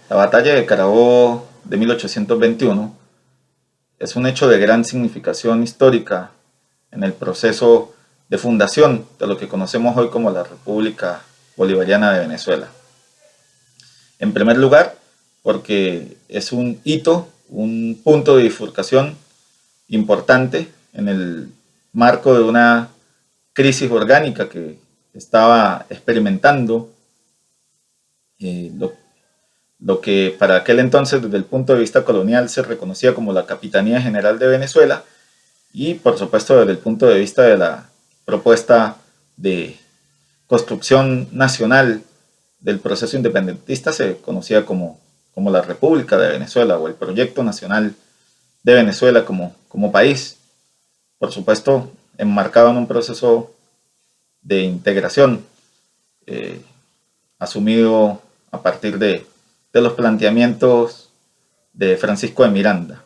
La batalla de Carabobo de 1821 es un hecho de gran significación histórica en el proceso de fundación de lo que conocemos hoy como la República Bolivariana de Venezuela. En primer lugar, porque es un hito, un punto de bifurcación importante en el marco de una crisis orgánica que estaba experimentando eh, lo, lo que para aquel entonces desde el punto de vista colonial se reconocía como la Capitanía General de Venezuela y por supuesto desde el punto de vista de la propuesta de construcción nacional del proceso independentista se conocía como la República de Venezuela o el Proyecto Nacional de Venezuela como país, por supuesto enmarcado en un proceso de integración eh, asumido a partir de los planteamientos de Francisco de Miranda,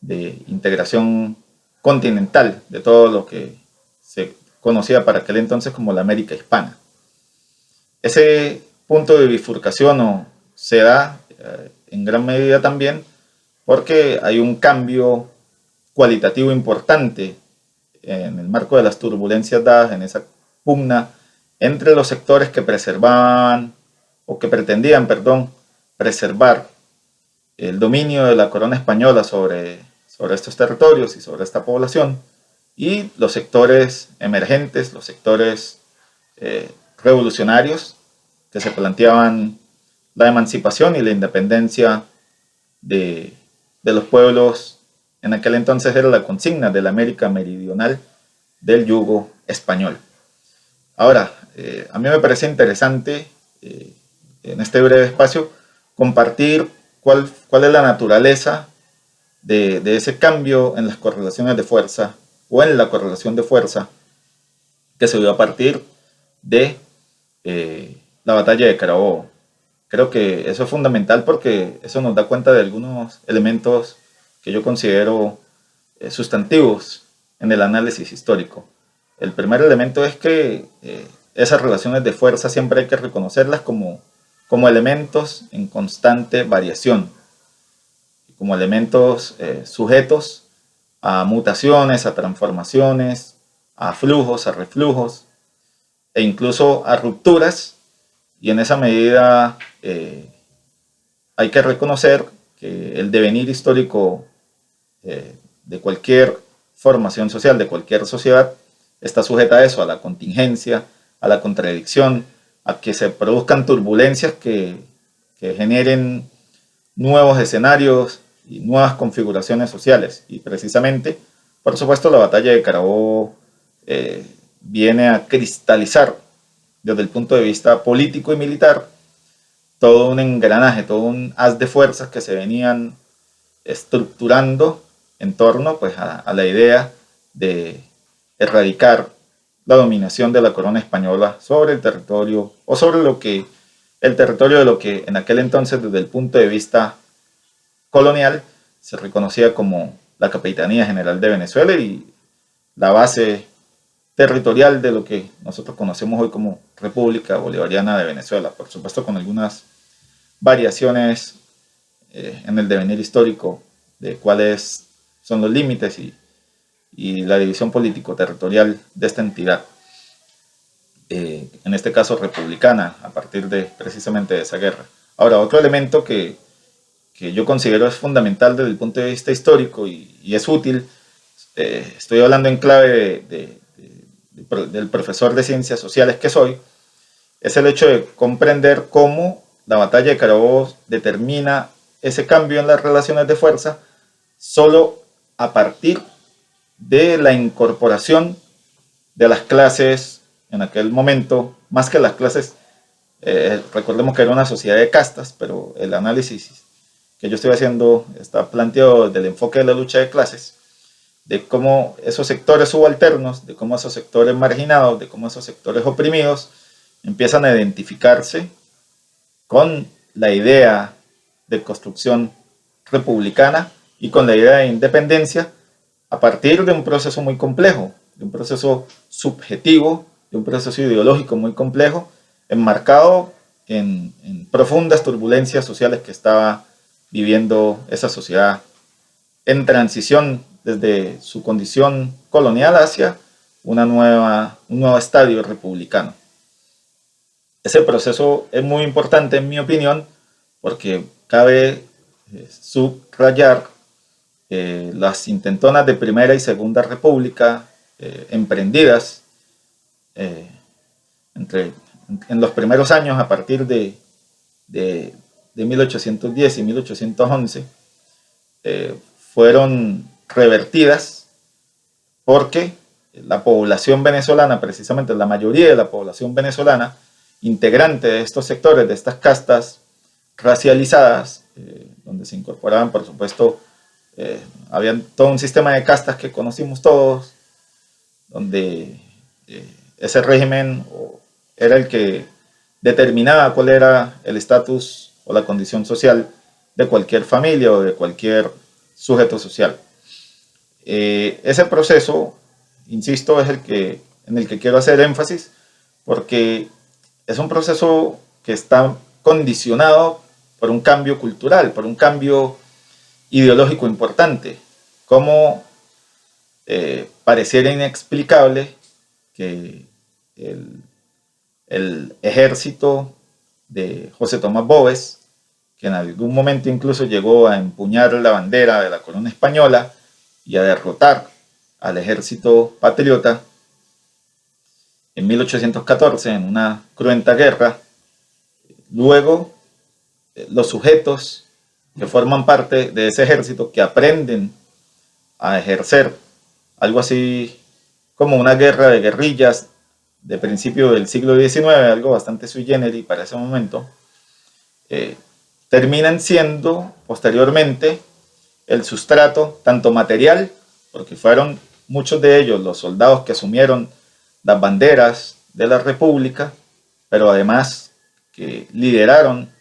de integración continental de todo lo que se conocía para aquel entonces como la América Hispana. Ese punto de bifurcación se da en gran medida también porque hay un cambio cualitativo importante en el marco de las turbulencias dadas en esa pugna entre los sectores que preservaban o que pretendían, perdón, preservar el dominio de la corona española sobre estos territorios y sobre esta población y los sectores emergentes, los sectores revolucionarios que se planteaban la emancipación y la independencia de los pueblos. En aquel entonces era la consigna de la América Meridional del yugo español. Ahora, a mí me parece interesante en este breve espacio compartir cuál es la naturaleza de ese cambio en las correlaciones de fuerza o en la correlación de fuerza que se dio a partir de la batalla de Carabobo. Creo que eso es fundamental porque eso nos da cuenta de algunos elementos que yo considero sustantivos en el análisis histórico. El primer elemento es que esas relaciones de fuerza siempre hay que reconocerlas como elementos en constante variación, como elementos sujetos a mutaciones, a transformaciones, a flujos, a reflujos e incluso a rupturas, y en esa medida hay que reconocer que el devenir histórico de cualquier formación social, de cualquier sociedad, está sujeta a eso, a la contingencia, a la contradicción, a que se produzcan turbulencias que generen nuevos escenarios y nuevas configuraciones sociales. Y precisamente, por supuesto, la batalla de Carabobo viene a cristalizar desde el punto de vista político y militar todo un engranaje, todo un haz de fuerzas que se venían estructurando en torno pues, a la idea de erradicar la dominación de la corona española sobre el territorio o sobre el territorio de lo que en aquel entonces desde el punto de vista colonial se reconocía como la Capitanía General de Venezuela y la base territorial de lo que nosotros conocemos hoy como República Bolivariana de Venezuela, por supuesto con algunas variaciones en el devenir histórico de cuáles son los límites y la división político-territorial de esta entidad, en este caso republicana, a partir de precisamente de esa guerra. Ahora, otro elemento que yo considero es fundamental desde el punto de vista histórico y es útil, estoy hablando en clave del profesor de ciencias sociales que soy, es el hecho de comprender cómo la batalla de Carabobo determina ese cambio en las relaciones de fuerza solo a partir de la incorporación de las clases en aquel momento, más que las clases, recordemos que era una sociedad de castas, pero el análisis que yo estoy haciendo está planteado desde el enfoque de la lucha de clases, de cómo esos sectores subalternos, de cómo esos sectores marginados, de cómo esos sectores oprimidos empiezan a identificarse con la idea de construcción republicana y con la idea de independencia a partir de un proceso muy complejo, de un proceso subjetivo, de un proceso ideológico muy complejo, enmarcado en profundas turbulencias sociales que estaba viviendo esa sociedad en transición desde su condición colonial hacia un nuevo estadio republicano. Ese proceso es muy importante en mi opinión porque cabe subrayar las intentonas de Primera y Segunda República emprendidas en los primeros años a partir de 1810 y 1811 fueron revertidas porque la población venezolana, precisamente la mayoría de la población venezolana, integrante de estos sectores, de estas castas racializadas, donde se incorporaban, por supuesto, había todo un sistema de castas que conocimos todos, donde ese régimen era el que determinaba cuál era el estatus o la condición social de cualquier familia o de cualquier sujeto social. Ese proceso, insisto, es en el que quiero hacer énfasis, porque es un proceso que está condicionado por un cambio cultural, por un cambio ideológico importante, como pareciera inexplicable que el ejército de José Tomás Boves, que en algún momento incluso llegó a empuñar la bandera de la corona española y a derrotar al ejército patriota en 1814 en una cruenta guerra, luego los sujetos que forman parte de ese ejército, que aprenden a ejercer algo así como una guerra de guerrillas de principio del siglo XIX, algo bastante sui generis para ese momento, terminan siendo posteriormente el sustrato tanto material, porque fueron muchos de ellos los soldados que asumieron las banderas de la República, pero además que lideraron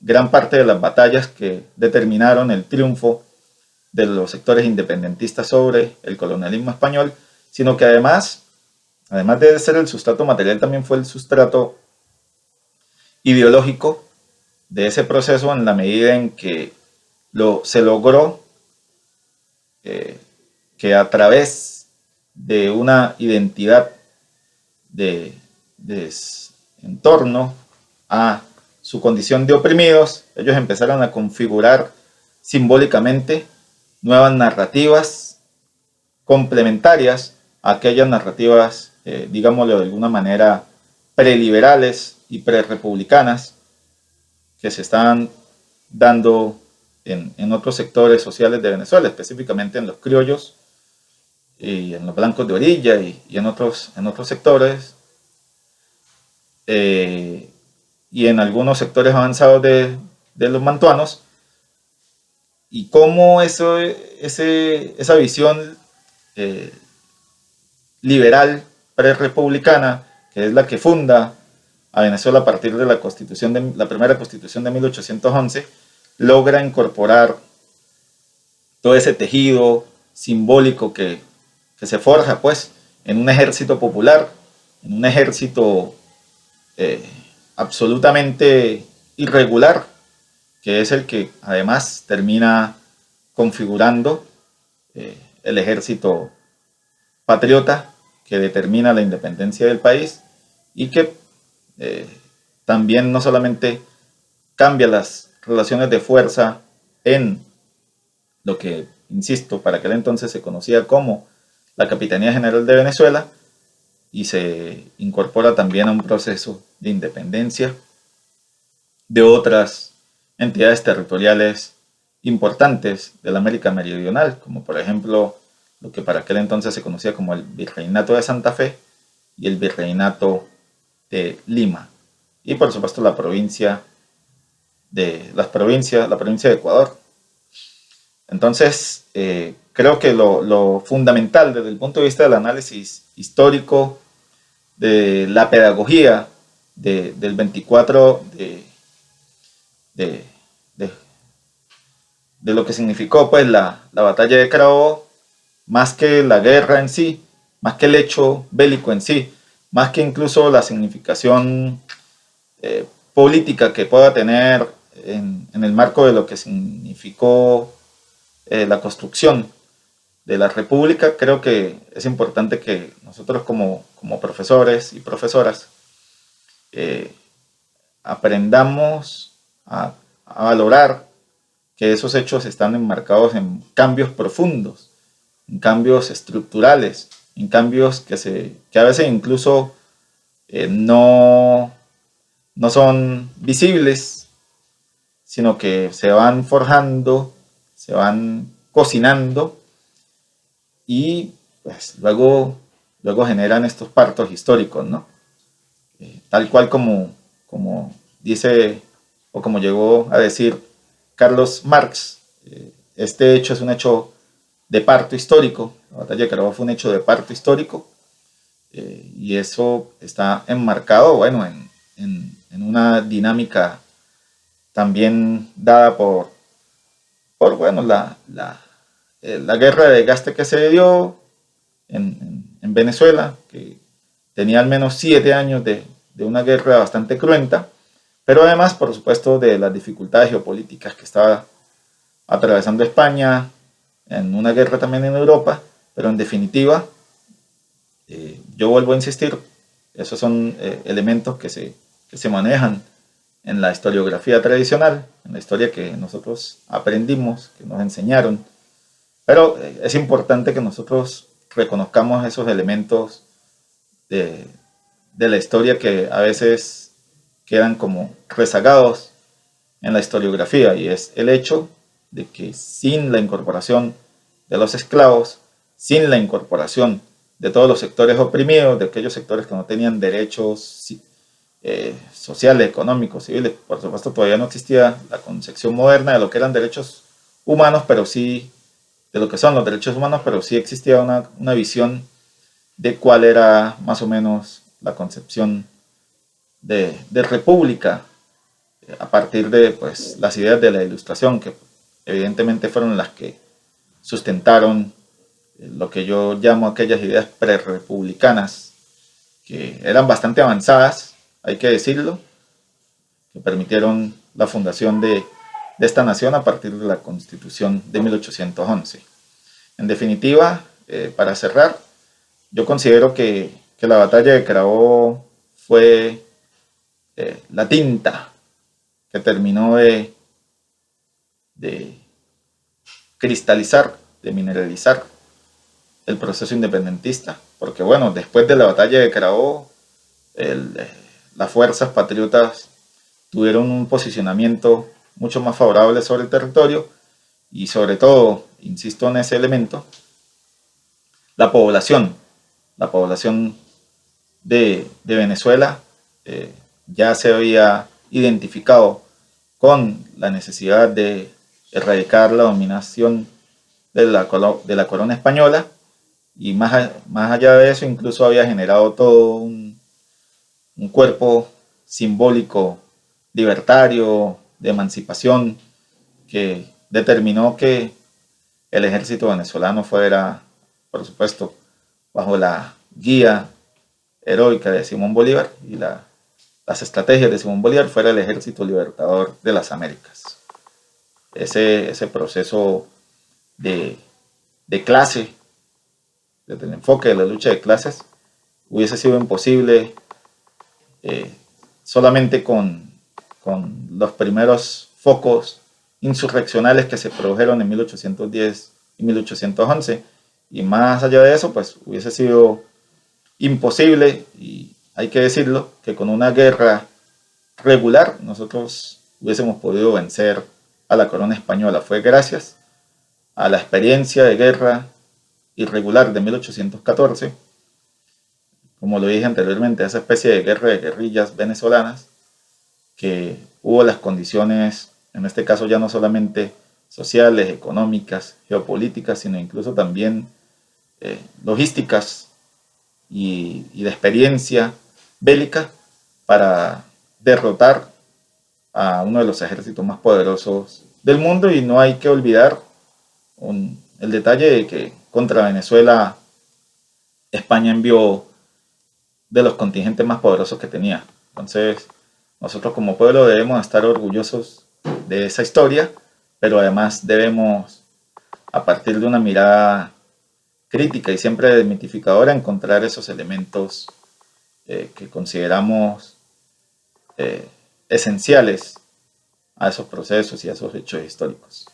gran parte de las batallas que determinaron el triunfo de los sectores independentistas sobre el colonialismo español, sino que además de ser el sustrato material, también fue el sustrato ideológico de ese proceso, en la medida en que se logró que a través de una identidad en torno a su condición de oprimidos, ellos empezaron a configurar simbólicamente nuevas narrativas complementarias a aquellas narrativas, digámoslo de alguna manera, preliberales y prerepublicanas que se estaban dando en otros sectores sociales de Venezuela, específicamente en los criollos y en los blancos de orilla y en otros sectores, y en algunos sectores avanzados de los mantuanos, y cómo esa visión liberal prerepublicana, que es la que funda a Venezuela a partir de la primera constitución de 1811, logra incorporar todo ese tejido simbólico que se forja pues en un ejército popular, en un ejército absolutamente irregular, que es el que además termina configurando el ejército patriota que determina la independencia del país y que también no solamente cambia las relaciones de fuerza en lo que, insisto, para aquel entonces se conocía como la Capitanía General de Venezuela, y se incorpora también a un proceso de independencia de otras entidades territoriales importantes de la América Meridional, como por ejemplo lo que para aquel entonces se conocía como el Virreinato de Santa Fe y el Virreinato de Lima, y por supuesto la provincia de Ecuador. Entonces, creo que lo fundamental desde el punto de vista del análisis histórico, de la pedagogía del 24 de lo que significó pues la batalla de Carabobo, más que la guerra en sí, más que el hecho bélico en sí, más que incluso la significación política que pueda tener en el marco de lo que significó la construcción de la República, creo que es importante que nosotros como profesores y profesoras eh, aprendamos a valorar que esos hechos están enmarcados en cambios profundos, en cambios estructurales, en cambios que a veces incluso no son visibles, sino que se van forjando, se van cocinando y pues luego generan estos partos históricos, ¿no? Tal cual como dice o como llegó a decir Carlos Marx, este hecho es un hecho de parto histórico, la batalla de Carabobo fue un hecho de parto histórico, y eso está enmarcado, bueno, en una dinámica también dada por bueno, la guerra de desgaste que se dio en Venezuela, que tenía al menos 7 años de una guerra bastante cruenta, pero además, por supuesto, de las dificultades geopolíticas que estaba atravesando España, en una guerra también en Europa, pero en definitiva, yo vuelvo a insistir, esos son elementos que se manejan en la historiografía tradicional, en la historia que nosotros aprendimos, que nos enseñaron, pero es importante que nosotros reconozcamos esos elementos de, de la historia que a veces quedan como rezagados en la historiografía, y es el hecho de que sin la incorporación de los esclavos, sin la incorporación de todos los sectores oprimidos, de aquellos sectores que no tenían derechos sociales, económicos, civiles, por supuesto todavía no existía la concepción moderna de lo que eran derechos humanos, pero sí de lo que son los derechos humanos, pero sí existía una visión de cuál era más o menos la concepción de república a partir de pues, las ideas de la Ilustración, que evidentemente fueron las que sustentaron lo que yo llamo aquellas ideas prerepublicanas, que eran bastante avanzadas, hay que decirlo, que permitieron la fundación de esta nación a partir de la Constitución de 1811. En definitiva, para cerrar, yo considero que la batalla de Carabobo fue la tinta que terminó de cristalizar, de mineralizar el proceso independentista, porque bueno, después de la batalla de Carabobo, las fuerzas patriotas tuvieron un posicionamiento mucho más favorable sobre el territorio y sobre todo, insisto en ese elemento, la población, la población de Venezuela ya se había identificado con la necesidad de erradicar la dominación de la corona española, y más allá de eso incluso había generado todo un cuerpo simbólico libertario, de emancipación, que determinó que el ejército venezolano fuera, por supuesto, bajo la guía heroica de Simón Bolívar y las estrategias de Simón Bolívar, fuera el ejército libertador de las Américas. Ese proceso de, de clase, desde el enfoque de la lucha de clases, hubiese sido imposible eh, solamente con los primeros focos insurreccionales que se produjeron en 1810 y 1811, y más allá de eso, pues hubiese sido imposible, y hay que decirlo, que con una guerra regular nosotros hubiésemos podido vencer a la corona española. Fue gracias a la experiencia de guerra irregular de 1814, como lo dije anteriormente, esa especie de guerra de guerrillas venezolanas, que hubo las condiciones, en este caso ya no solamente sociales, económicas, geopolíticas, sino incluso también logísticas y de experiencia bélica para derrotar a uno de los ejércitos más poderosos del mundo. Y no hay que olvidar el detalle de que contra Venezuela España envió de los contingentes más poderosos que tenía. Entonces, Nosotros como pueblo debemos estar orgullosos de esa historia, pero además debemos, a partir de una mirada crítica y siempre desmitificadora, encontrar esos elementos que consideramos esenciales a esos procesos y a esos hechos históricos.